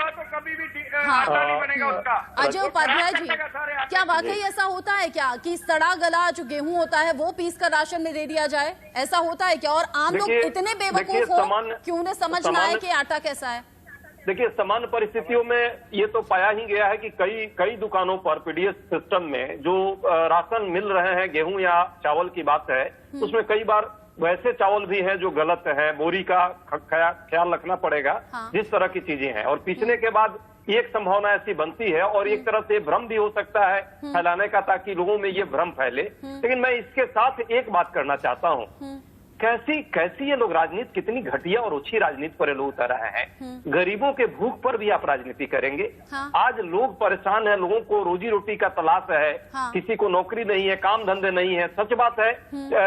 हाँ अजय उपाध्याय जी, क्या वाकई ऐसा होता है क्या कि सड़ा गला जो गेहूं होता है वो पीस कर राशन में दे दिया जाए, ऐसा होता है क्या? और आम लोग इतने बेवकूफ हो कि उन्हें समझ ना आए कि आटा कैसा है? देखिए सामान्य परिस्थितियों में ये तो पाया ही गया है कि कई दुकानों पर पीडीएस सिस्टम में जो राशन मिल रहे हैं, गेहूं या चावल की बात है, उसमें कई बार वैसे चावल भी हैं जो गलत है, बोरी का ख्याल रखना पड़ेगा। हाँ। जिस तरह की चीजें हैं, और पीसने के बाद एक संभावना ऐसी बनती है और एक तरह से भ्रम भी हो सकता है फैलाने का, ताकि लोगों में ये भ्रम फैले। लेकिन मैं इसके साथ एक बात करना चाहता हूँ, कैसी ये लोग राजनीति, कितनी घटिया और ओछी राजनीति पर लोग उतर रहे हैं। गरीबों के भूख पर भी आप राजनीति करेंगे। हाँ। आज लोग परेशान हैं, लोगों को रोजी रोटी का तलाश है। हाँ। किसी को नौकरी नहीं है, काम धंधे नहीं है। सच बात है,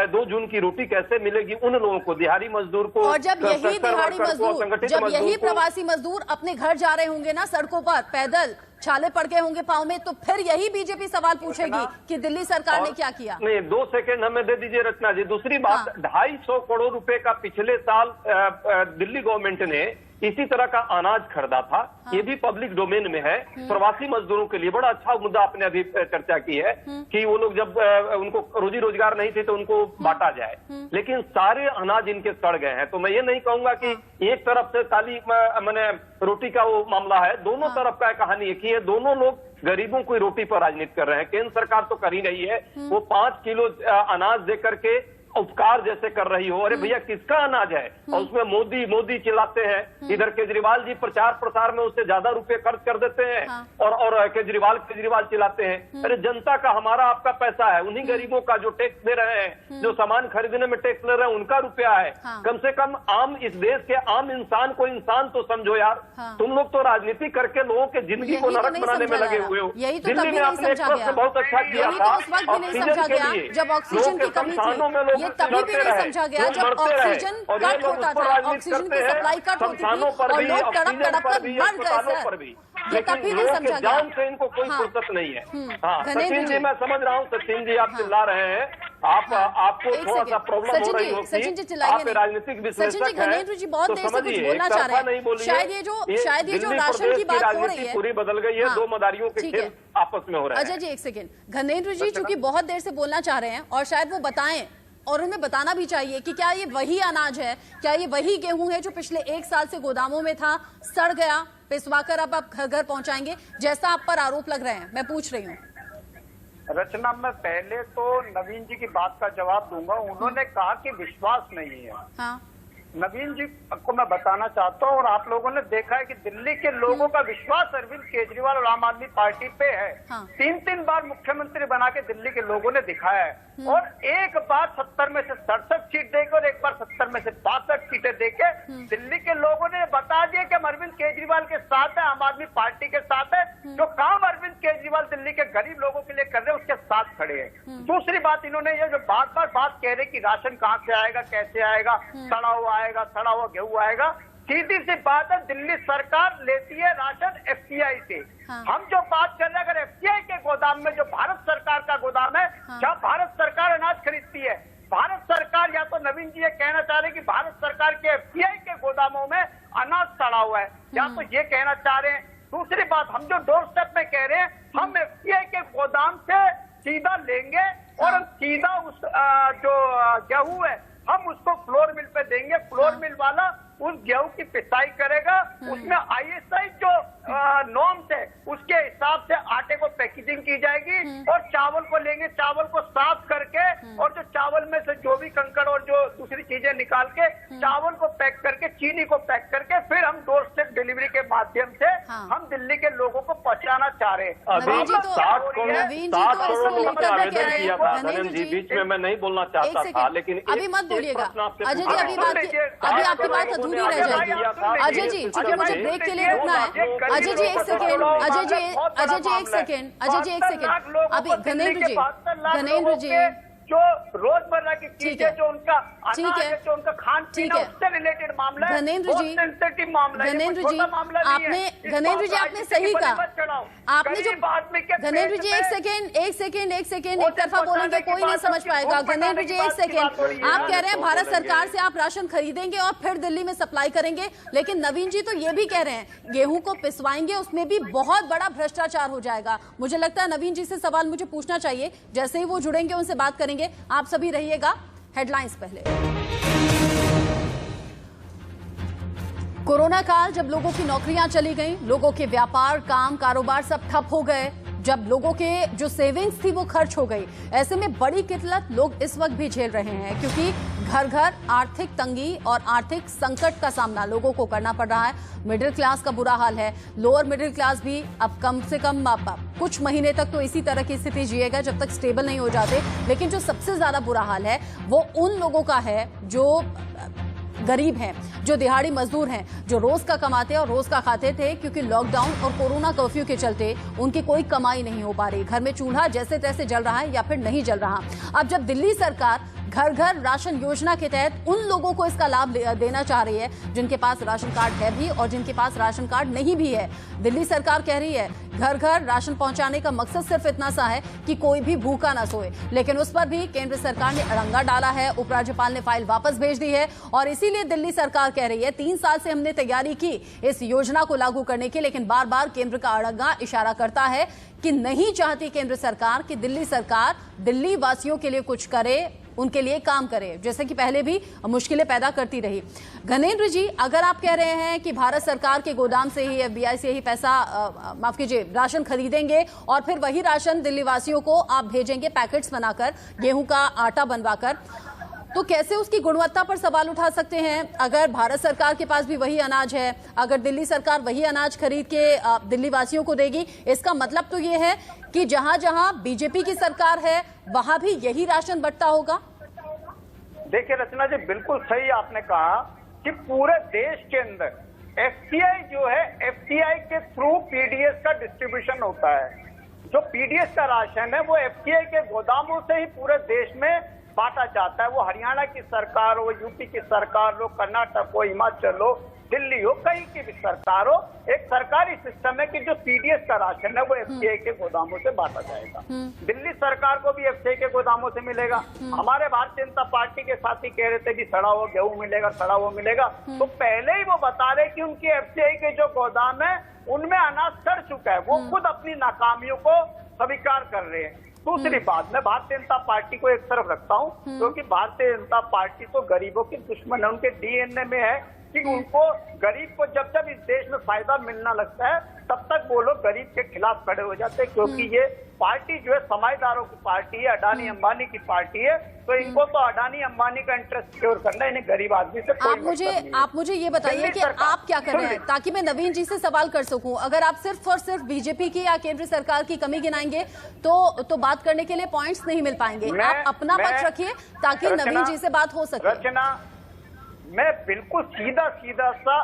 2 जून की रोटी कैसे मिलेगी उन लोगों को, दिहाड़ी मजदूर को। और जब यही दिहाड़ी मजदूर, जब यही प्रवासी मजदूर अपने घर जा रहे होंगे ना सड़कों पर पैदल, छाले पड़ गए होंगे पाँव में, तो फिर यही बीजेपी सवाल पूछेगी कि दिल्ली सरकार ने क्या किया। नहीं, 2 सेकंड हमें दे दीजिए रचना जी। दूसरी बात, 250 करोड़ रुपए का पिछले साल दिल्ली गवर्नमेंट ने इसी तरह का अनाज खरीदा था। ये भी पब्लिक डोमेन में है। प्रवासी मजदूरों के लिए बड़ा अच्छा मुद्दा आपने अभी चर्चा की है कि वो लोग जब उनको रोजी रोजगार नहीं थे तो उनको बांटा जाए, लेकिन सारे अनाज इनके सड़ गए हैं। तो मैं ये नहीं कहूंगा कि एक तरफ से खाली मैंने रोटी का वो मामला है, दोनों तरफ का कहानी एक ही है। दोनों लोग गरीबों को रोटी पर राजनीति कर रहे हैं। केंद्र सरकार तो कर ही रही है, वो 5 किलो अनाज दे करके उपकार जैसे कर रही हो। अरे भैया, किसका अनाज है? और उसमें मोदी मोदी चिल्लाते हैं। इधर केजरीवाल जी प्रचार प्रसार में उससे ज्यादा रुपए खर्च कर देते हैं और केजरीवाल चिल्लाते हैं। अरे जनता का, हमारा आपका पैसा है, उन्हीं गरीबों का जो टैक्स दे रहे हैं, जो सामान खरीदने में टैक्स ले रहे हैं, उनका रुपया है। कम से कम आम, इस देश के आम इंसान को इंसान तो समझो यार। तुम लोग तो राजनीति करके लोगों के जिंदगी को नरक बनाने में लगे हुए हो। दिल्ली में आपने एक प्रश्न बहुत अच्छा किया था ऑक्सीजन के लिए, जब ऑक्सीजन की कमी थी, ये तभी भी नहीं समझा गया जब ऑक्सीजन कट होता था, ऑक्सीजन की सप्लाई कट होती थी और लोग तड़प तड़प कर मर गए सर। ये तभी नहीं समझा गया। जान से इनको कोई फुर्सत नहीं है। हाँ, सचिन जी, मैं समझ रहा हूँ, सचिन जी आप चिल्ला रहे हैं, आपको थोड़ा सा प्रॉब्लम हो रही होगी। सचिन जी चिल्लाइए नहीं। राजनीतिक विश्लेषक हैं, घनेन्द्र जी बहुत देर से कुछ बोलना चाह रहे हैं। शायद ये जो राशन की बात हो रही है पूरी बदल गई है। 2 मदारियों के खेल आपस में हो रहे हैं। अजय जी एक सेकेंड, घनेन्द्र जी चूंकि बहुत देर से बोलना चाह रहे हैं और शायद वो बताएं, और उन्हें बताना भी चाहिए कि क्या ये वही अनाज है, क्या ये वही गेहूं है जो पिछले 1 साल से गोदामों में था, सड़ गया, पिसवाकर अब आप घर घर पहुंचाएंगे, जैसा आप पर आरोप लग रहे हैं? मैं पूछ रही हूँ। रचना, मैं पहले तो नवीन जी की बात का जवाब दूंगा। उन्होंने कहा कि विश्वास नहीं है। हाँ। नवीन जी को मैं बताना चाहता हूँ, और आप लोगों ने देखा है कि दिल्ली के लोगों का विश्वास अरविंद केजरीवाल और आम आदमी पार्टी पे है। हाँ। 3 बार मुख्यमंत्री बना के दिल्ली के लोगों ने दिखाया है, और एक बार 70 में से 67 सीट देकर और एक बार 70 में से 62 सीटें देके दिल्ली के लोगों ने बता दिया कि हम अरविंद केजरीवाल के साथ है, आम आदमी पार्टी के साथ है। जो काम अरविंद केजरीवाल दिल्ली के गरीब लोगों के लिए कर रहे हैं, उसके साथ खड़े हैं। दूसरी बात, इन्होंने ये जो बार बात कह रहे कि राशन कहाँ से आएगा, कैसे आएगा, सड़ा हुआ गेहूं आएगा। सीधी सी बात है, दिल्ली सरकार लेती है राशन एफसीआई से। हाँ। हम जो बात कर रहे हैं, अगर एफसीआई के गोदाम में, जो भारत सरकार का गोदाम है, जहाँ भारत सरकार अनाज खरीदती है, भारत सरकार, या तो नवीन जी ये कहना चाह रहे हैं कि भारत सरकार के एफसीआई के गोदामों में अनाज सड़ा हुआ है, या तो ये कहना चाह रहे हैं। दूसरी बात, हम जो डोर स्टेप में कह रहे हैं, हम एफसीआई के गोदाम से सीधा लेंगे और हम सीधा उस जो गेहूं है हम उसको फ्लोर मिल पे देंगे। फ्लोर मिल वाला उस गेहूं की पिसाई करेगा, उसमें आईएसआई जो नॉर्म्स है उसके हिसाब से आटे को पैकेजिंग की जाएगी, और चावल को लेंगे, चावल को साफ करके, और जो चावल में से जो भी कंकड़ और जो दूसरी चीजें निकाल के चावल को पैक करके, चीनी को पैक करके, फिर हम डोर स्टेप डिलीवरी के माध्यम से हम दिल्ली के लोगों को पहुंचाना चाह रहे हैं। अभी 60 करोड़ आवेदन किया था धनेन्द्र जी, बीच में मैं नहीं बोलना चाहता था, लेकिन अभी मत बोलिएगा अजय जी, अभी आपकी बात अधूरी रह जाएगी। अजय जी, चूंकि मुझे ब्रेक के लिए रुकना है। अजय जी एक सेकेंड, अजय जी एक सेकेंड, अभी घनेन्द्र जी जो रोजमर्रा की चीजें, जो उनका अनाज है, जो उनका खान पीन है, उससे रिलेटेड मामला है। घनेन्द्र जी, घनेन्द्र जी आपने सही कहा। आपने जो घनेन्द्र जी एक सेकेंड एक तरफा बोलेंगे कोई नहीं समझ पाएगा। घनेन्द्र जी एक सेकेंड, आप कह रहे हैं भारत सरकार से आप राशन खरीदेंगे और फिर दिल्ली में सप्लाई करेंगे, लेकिन नवीन जी तो ये भी कह रहे हैं गेहूं को पिसवाएंगे, उसमें भी बहुत बड़ा भ्रष्टाचार हो जाएगा। मुझे लगता है नवीन जी से सवाल मुझे पूछना चाहिए, जैसे ही वो जुड़ेंगे उनसे बात करेंगे। आप सभी रहिएगा। हेडलाइंस पहले। कोरोना काल, जब लोगों की नौकरियां चली गईं, लोगों के व्यापार, काम, कारोबार सब ठप हो गए, जब लोगों के जो सेविंग्स थी वो खर्च हो गई, ऐसे में बड़ी किल्लत लोग इस वक्त भी झेल रहे हैं, क्योंकि घर घर आर्थिक तंगी और आर्थिक संकट का सामना लोगों को करना पड़ रहा है। मिडिल क्लास का बुरा हाल है, लोअर मिडिल क्लास भी अब कम से कम कुछ महीने तक तो इसी तरह की स्थिति जिएगा जब तक स्टेबल नहीं हो जाते। लेकिन जो सबसे ज्यादा बुरा हाल है वो उन लोगों का है जो गरीब हैं, जो दिहाड़ी मजदूर हैं, जो रोज का कमाते और रोज का खाते थे, क्योंकि लॉकडाउन और कोरोना कर्फ्यू के चलते उनकी कोई कमाई नहीं हो पा रही। घर में चूल्हा जैसे तैसे जल रहा है या फिर नहीं जल रहा। अब जब दिल्ली सरकार घर घर राशन योजना के तहत उन लोगों को इसका लाभ देना चाह रही है जिनके पास राशन कार्ड है भी और जिनके पास राशन कार्ड नहीं भी है। दिल्ली सरकार कह रही है घर घर राशन पहुंचाने का मकसद सिर्फ इतना सा है कि कोई भी भूखा ना सोए, लेकिन उस पर भी केंद्र सरकार ने अड़ंगा डाला है। उपराज्यपाल ने फाइल वापस भेज दी है और इसीलिए दिल्ली सरकार कह रही है 3 साल से हमने तैयारी की इस योजना को लागू करने की, लेकिन बार बार केंद्र का अड़ंगा इशारा करता है कि नहीं चाहती केंद्र सरकार कि दिल्ली सरकार दिल्ली वासियों के लिए कुछ करे, उनके लिए काम करे, जैसे कि पहले भी मुश्किलें पैदा करती रही। घनेन्द्र जी, अगर आप कह रहे हैं कि भारत सरकार के गोदाम से ही FBI से ही पैसा माफ कीजिए राशन खरीदेंगे और फिर वही राशन दिल्ली वासियों को आप भेजेंगे पैकेट्स बनाकर, गेहूं का आटा बनवाकर, तो कैसे उसकी गुणवत्ता पर सवाल उठा सकते हैं? अगर भारत सरकार के पास भी वही अनाज है, अगर दिल्ली सरकार वही अनाज खरीद के दिल्ली वासियों को देगी, इसका मतलब तो ये है कि जहां जहां बीजेपी की सरकार है वहां भी यही राशन बंटता होगा। देखिए रचना जी, बिल्कुल सही आपने कहा कि पूरे देश के अंदर FCI जो है, FCI के थ्रू PDS का डिस्ट्रीब्यूशन होता है। जो PDS का राशन है वो FCI के गोदामों से ही पूरे देश में बांटा जाता है। वो हरियाणा की सरकार हो, यूपी की सरकार हो, कर्नाटक हो, हिमाचल हो, दिल्ली हो, कहीं की भी सरकार हो, एक सरकारी सिस्टम है कि जो PDS का राशन है वो FCI के गोदामों से बांटा जाएगा। दिल्ली सरकार को भी FCI के गोदामों से मिलेगा। हमारे भारतीय जनता पार्टी के साथी कह रहे थे कि सड़ा हुआ गेहूं मिलेगा, सड़ा हुआ मिलेगा, तो पहले ही वो बता रहे कि उनकी FCI के जो गोदाम है उनमें अनाज सड़ चुका है। वो खुद अपनी नाकामियों को स्वीकार कर रहे हैं। दूसरी बात, मैं भारतीय जनता पार्टी को एक तरफ रखता हूं क्योंकि भारतीय जनता पार्टी तो गरीबों की दुश्मन है। उनके DNA में है कि उनको गरीब को जब जब इस देश में फायदा मिलना लगता है तब तक वो लोग गरीब के खिलाफ खड़े हो जाते हैं, क्योंकि ये पार्टी जो है समाजदारों की पार्टी है, अडानी अंबानी की पार्टी है, तो इनको तो अडानी अंबानी का इंटरेस्ट सिक्योर करना है, इन्हें गरीब आदमी से कोई आप मुझे ये बताइए कि आप क्या कर रहे हैं ताकि मैं नवीन जी से सवाल कर सकूं। अगर आप सिर्फ और सिर्फ बीजेपी की या केंद्र सरकार की कमी गिनाएंगे तो बात करने के लिए पॉइंट्स नहीं मिल पाएंगे। आप अपना पक्ष रखिए ताकि नवीन जी से बात हो सके। रचना, मैं बिल्कुल सीधा सा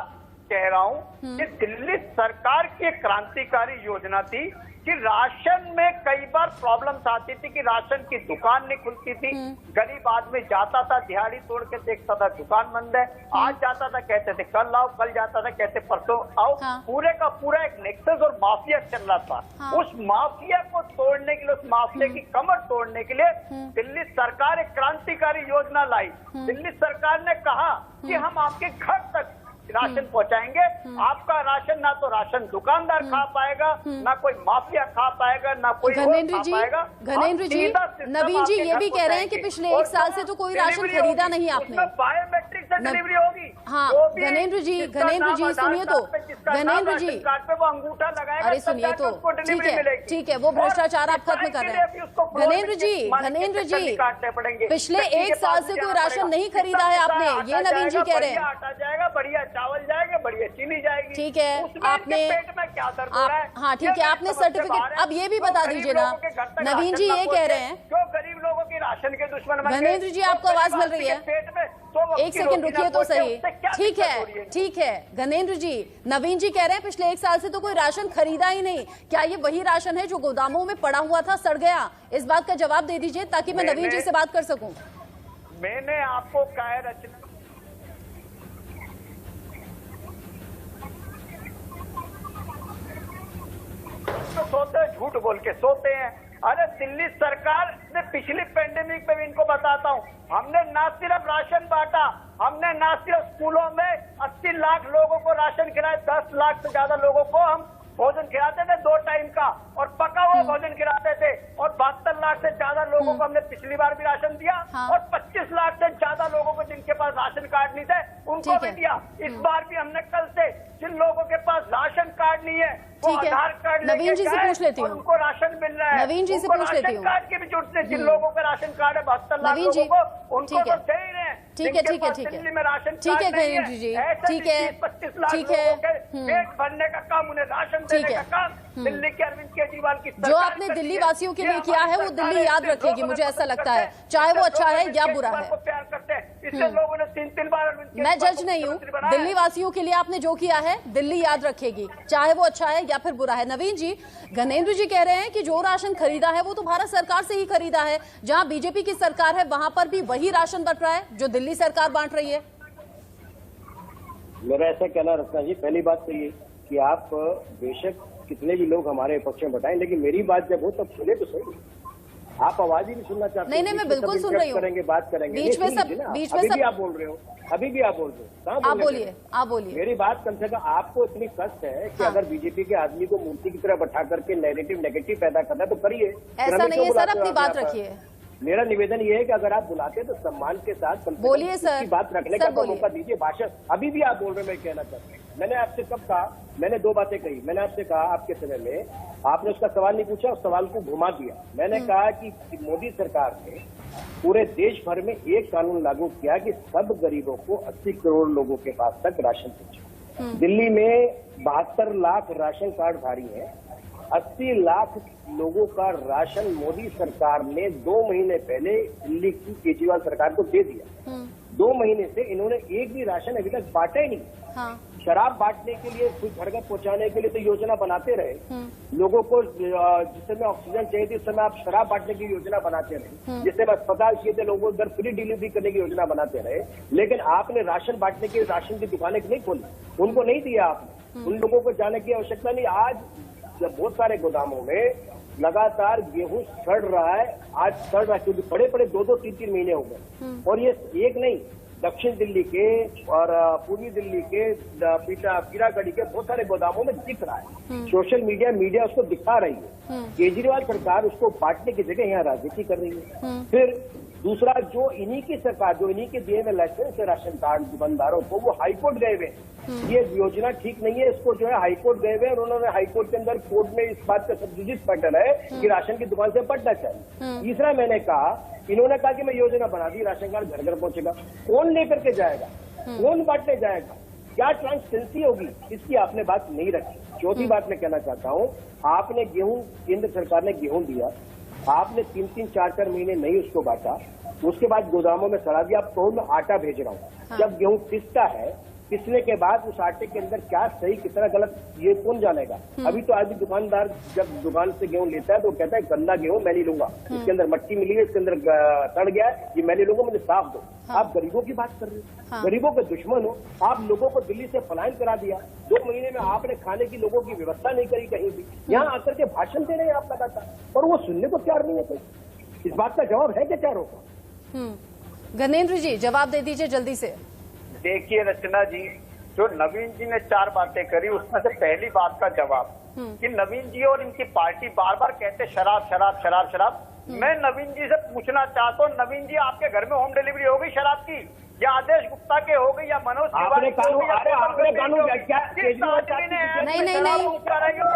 कह रहा हूं कि दिल्ली सरकार की एक क्रांतिकारी योजना थी कि राशन में कई बार प्रॉब्लम्स आती थी कि राशन की दुकान नहीं खुलती थी। गरीब आदमी जाता था, दिहाड़ी तोड़ के देखता था दुकान बंद है, आज जाता था कहते थे कल आओ, कल जाता था कहते परसों आओ। पूरे का पूरा एक नेक्सस और माफिया चल रहा था। उस माफिया को तोड़ने के लिए, उस माफिया की कमर तोड़ने के लिए दिल्ली सरकार एक क्रांतिकारी योजना लाई। दिल्ली सरकार ने कहा कि हम आपके घर तक राशन पहुंचाएंगे। आपका राशन ना तो राशन दुकानदार खा पाएगा, ना कोई माफिया खा पाएगा, ना कोई घनेन्द्र जी, नवीन जी ये भी कह रहे हैं कि पिछले 1 साल से तो कोई राशन खरीदा नहीं आपने। बायोमेट्रिक से डिलीवरी होगी। हाँ घनेन्द्र जी सुनिए तो, घनेन्द्र जी वो अंगूठा लगाएगा। अरे सुनिए तो, ठीक है वो भ्रष्टाचार आप खत्म कर रहे हैं। घनेन्द्र जी पिछले 1 साल से कोई राशन नहीं खरीदा है आपने, ये नवीन जी कह रहे हैं। आटा जाएगा, बढ़िया चावल जाएगा, बढ़िया चीनी जाएगी। ठीक है, आपने पेट में क्या दर्द हो रहा है? हाँ ठीक है, आपने सर्टिफिकेट, अब ये भी बता दीजिए ना। नवीन जी ये कह रहे हैं क्यों गरीब लोगों की राशन के दुश्मन बन गए? घनेन्द्र जी आपको आवाज मिल रही है? एक सेकंड रुकिए तो सही। ठीक है घनेन्द्र जी, नवीन जी कह रहे हैं पिछले 1 साल से तो कोई राशन खरीदा ही नहीं। क्या ये वही राशन है जो गोदामों में पड़ा हुआ था, सड़ गया? इस बात का जवाब दे दीजिए ताकि मैं नवीन जी से बात कर सकूं। मैंने आपको कहा है रचना, सोते हैं, झूठ बोल के सोते हैं। अरे दिल्ली सरकार ने पिछली पेंडेमिक में भी इनको बताता हूँ, हमने ना सिर्फ राशन बांटा, हमने ना सिर्फ स्कूलों में 80 लाख लोगों को राशन खिलाया, 10 लाख से ज्यादा लोगों को हम भोजन खिलाते थे 2 टाइम का, और पका हुआ भोजन खिलाते थे, और 72 लाख से ज्यादा लोगों को हमने पिछली बार भी राशन दिया, और 25 लाख से ज्यादा लोगों को जिनके पास राशन कार्ड नहीं थे उनको भी दिया। इस बार भी हमने कल से जिन लोगों के पास राशन कार्ड नहीं है वो आधार कार्ड नवीन जी से पूछ लेती हूँ, उनको राशन मिल रहा है। नवीन जी से पूछ लेती हूँ, कार्ड के भी जुड़ते हैं, जिन लोगों का राशन कार्ड है 72 लाख लोगों को, उनको तो दे ही रहे हैं। ठीक है घनेन्द्र जी, ठीक है पेट भरने का काम, उन्हें राशन देने का काम दिल्ली के अरविंद केजरीवाल की जो आपने दिल्ली वासियों के लिए किया है वो दिल्ली याद रखेगी, मुझे ऐसा लगता है, चाहे वो अच्छा है या बुरा है। प्यार करते हैं, इससे लोगों ने 3 बार मैं जज नहीं हूँ, दिल्ली वासियों के लिए आपने जो किया है दिल्ली याद रखेगी, चाहे वो अच्छा है या फिर बुरा है। नवीन जी, घनेंद्र जी कह रहे हैं कि जो राशन खरीदा है वो तो भारत सरकार से ही खरीदा है, जहां बीजेपी की सरकार है वहां पर भी वही राशन बंट रहा है जो दिल्ली सरकार बांट रही है। मेरा ऐसा कहना रचना जी, पहली बात तो ये कि आप बेशक कितने भी लोग हमारे पक्ष में बताएं, लेकिन मेरी बात जब हो तब सुने तो सही। आप आवाज ही नहीं सुनना चाहते। नहीं, मैं बिल्कुल सुन रही हूँ। करेंगे, बात करेंगे, बीच में सब अभी भी आप बोल रहे हो, अभी भी आप बोल रहे हो, आप बोलिए, आप बोलिए। मेरी बात कम से कम आपको इतनी कष्ट है कि अगर बीजेपी के आदमी को मूर्ति की तरह बैठा करके नेगेटिव पैदा करना है तो करिए, ऐसा नहीं है सर, अपनी बात रखिए। मेरा निवेदन ये है कि अगर आप बुलाते तो सम्मान के साथ बोलिए सर, बात रखने का मौका दीजिए। भाषण अभी भी आप बोल रहे हैं, मैं कहना चाहता हूँ, मैंने आपसे कब कहा, मैंने 2 बातें कही। मैंने आपसे कहा आपके समय में आपने उसका सवाल नहीं पूछा, उस सवाल को घुमा दिया। मैंने कहा कि मोदी सरकार ने पूरे देश भर में एक कानून लागू किया कि सब गरीबों को 80 करोड़ लोगों के पास तक राशन पहुंचे। दिल्ली में 72 लाख राशन कार्ड धारी है, 80 लाख लोगों का राशन मोदी सरकार ने 2 महीने पहले दिल्ली की केजरीवाल सरकार को दे दिया। 2 महीने से इन्होंने एक भी राशन अभी तक बांटा ही नहीं। हाँ। शराब बांटने के लिए, कुछ घर घर पहुंचाने के लिए तो योजना बनाते रहे, लोगों को जिस समय ऑक्सीजन चाहिए थी उस समय आप शराब बांटने की योजना बनाते रहे, जिस समय अस्पताल चाहिए थे लोगों को उधर फ्री डिलीवरी करने की योजना बनाते रहे, लेकिन आपने राशन बांटने की, राशन की दुकानें नहीं खोली, उनको नहीं दिया आपने, उन लोगों को जाने की आवश्यकता नहीं। आज जब बहुत सारे गोदामों में लगातार गेहूं सड़ रहा है, आज सड़ रहा है क्योंकि बड़े 2-2, 3-3 महीने हो गए, और ये एक नहीं, दक्षिण दिल्ली के और पूर्वी दिल्ली के पीरागढ़ी के बहुत सारे गोदामों में दिख रहा है। सोशल मीडिया उसको दिखा रही है। केजरीवाल सरकार उसको बांटने की जगह यहाँ राजनीति कर रही है। फिर दूसरा, जो इन्हीं की सरकार, जो इन्हीं के दिए हुए लाइसेंस है राशन कार्ड दुकानदारों को, वो हाईकोर्ट गए हुए, ये योजना ठीक नहीं है, इसको जो है हाईकोर्ट गए हुए और उन्होंने हाईकोर्ट के अंदर कोर्ट में इस बात का सब्जुडिस मैटर है कि राशन की दुकान से बढ़ना चाहिए। तीसरा, मैंने कहा, इन्होंने कहा कि मैं योजना बना दी, राशन कार्ड घर घर पहुंचेगा, कौन लेकर के जाएगा, कौन बांटने जाएगा, क्या ट्रांसपेरेंसी होगी, इसकी आपने बात नहीं रखी। चौथी बात मैं कहना चाहता हूँ, आपने गेहूं, केंद्र सरकार ने गेहूं दिया, आपने 3-3, 4-4 महीने नहीं उसको बांटा, उसके बाद गोदामों में सड़ा दिया। आप कहो मैं आटा भेज रहा हूँ, जब गेहूं पिसता है, पिसने के बाद उस आटे के अंदर क्या सही कितना गलत ये कौन जानेगा। अभी तो आज भी दुकानदार जब दुकान से गेहूं लेता है तो कहता है गंदा गेहूं मैं नहीं लूंगा, इसके अंदर मट्टी मिली है, इसके अंदर सड़ गया है, ये मैं नहीं लूंगा, मुझे साफ दो। आप गरीबों की बात कर रहे हो, गरीबों के दुश्मन हो आप। लोगों को दिल्ली से पलायन करा दिया, 2 महीने में आपने खाने की लोगों की व्यवस्था नहीं करी कहीं भी, यहाँ आकर के भाषण दे रहे हैं आप लगातार, और वो सुनने को तैयार नहीं है कोई। इस बात का जवाब है क्या चारों का? घनेंद्र जी जवाब दे दीजिए जल्दी से। देखिए रचना जी, जो नवीन जी ने 4 बातें करी, उसमें से पहली बात का जवाब कि नवीन जी और इनकी पार्टी बार बार कहते शराब शराब शराब शराब। मैं नवीन जी से पूछना चाहता हूँ, नवीन जी आपके घर में होम डिलीवरी हो गई शराब की, या आदेश गुप्ता के हो गई, या मनोज तिवारी के हो गई, आपने कानून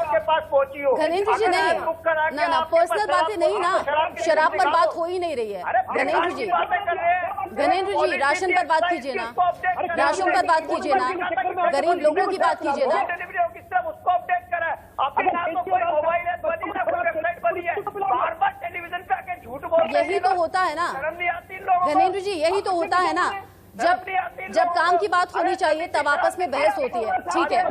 के पास पहुंची हो। घनेंद्र जी नहीं, ना पर्सनल बातें नहीं ना, शराब पर बात हो ही नहीं रही है। घनेंद्र जी, राशन पर बात कीजिए ना, राशन पर बात कीजिए ना, गरीब लोगों की बात कीजिए ना। उसको अपडेट करा है, आपके नाम को कोई मोबाइल ऐप बनी ना, कोई वेबसाइट बनी है, बार बार टेलीविजन पे आके झूठ बोल रहे हैं। यही तो होता है ना घनेंद्र जी, यही तो होता है ना, जब काम की बात होनी चाहिए तब आपस में बहस होती है। ठीक है,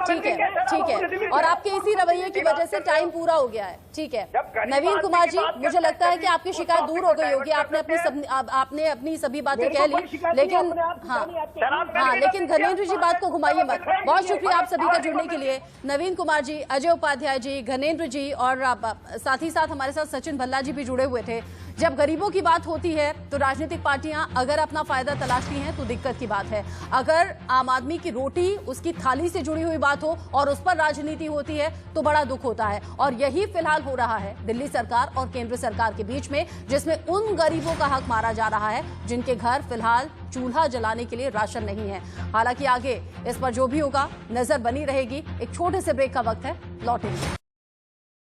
ठीक है, ठीक है, और आपके इसी रवैये की वजह से टाइम पूरा हो गया है। ठीक है नवीन कुमार जी, मुझे लगता है कि आपकी शिकायत दूर हो गई होगी, आपने अपनी सभी बातें कह ली, लेकिन हाँ, लेकिन घनेंद्र जी बात को घुमाइए मत। बहुत शुक्रिया आप सभी का जुड़ने के लिए, नवीन कुमार जी, अजय उपाध्याय जी, घनेंद्र जी, और साथ ही साथ हमारे साथ सचिन भल्ला जी भी जुड़े हुए थे। जब गरीबों की बात होती है तो राजनीतिक पार्टियां अगर अपना फायदा तलाशती हैं तो दिक्कत की बात है। अगर आम आदमी की रोटी, उसकी थाली से जुड़ी हुई बात हो और उस पर राजनीति होती है तो बड़ा दुख होता है। और यही फिलहाल हो रहा है दिल्ली सरकार और केंद्र सरकार के बीच में, जिसमें उन गरीबों का हक मारा जा रहा है जिनके घर फिलहाल चूल्हा जलाने के लिए राशन नहीं है। हालांकि आगे इस पर जो भी होगा नजर बनी रहेगी। एक छोटे से ब्रेक का वक्त है, लौटेंगे।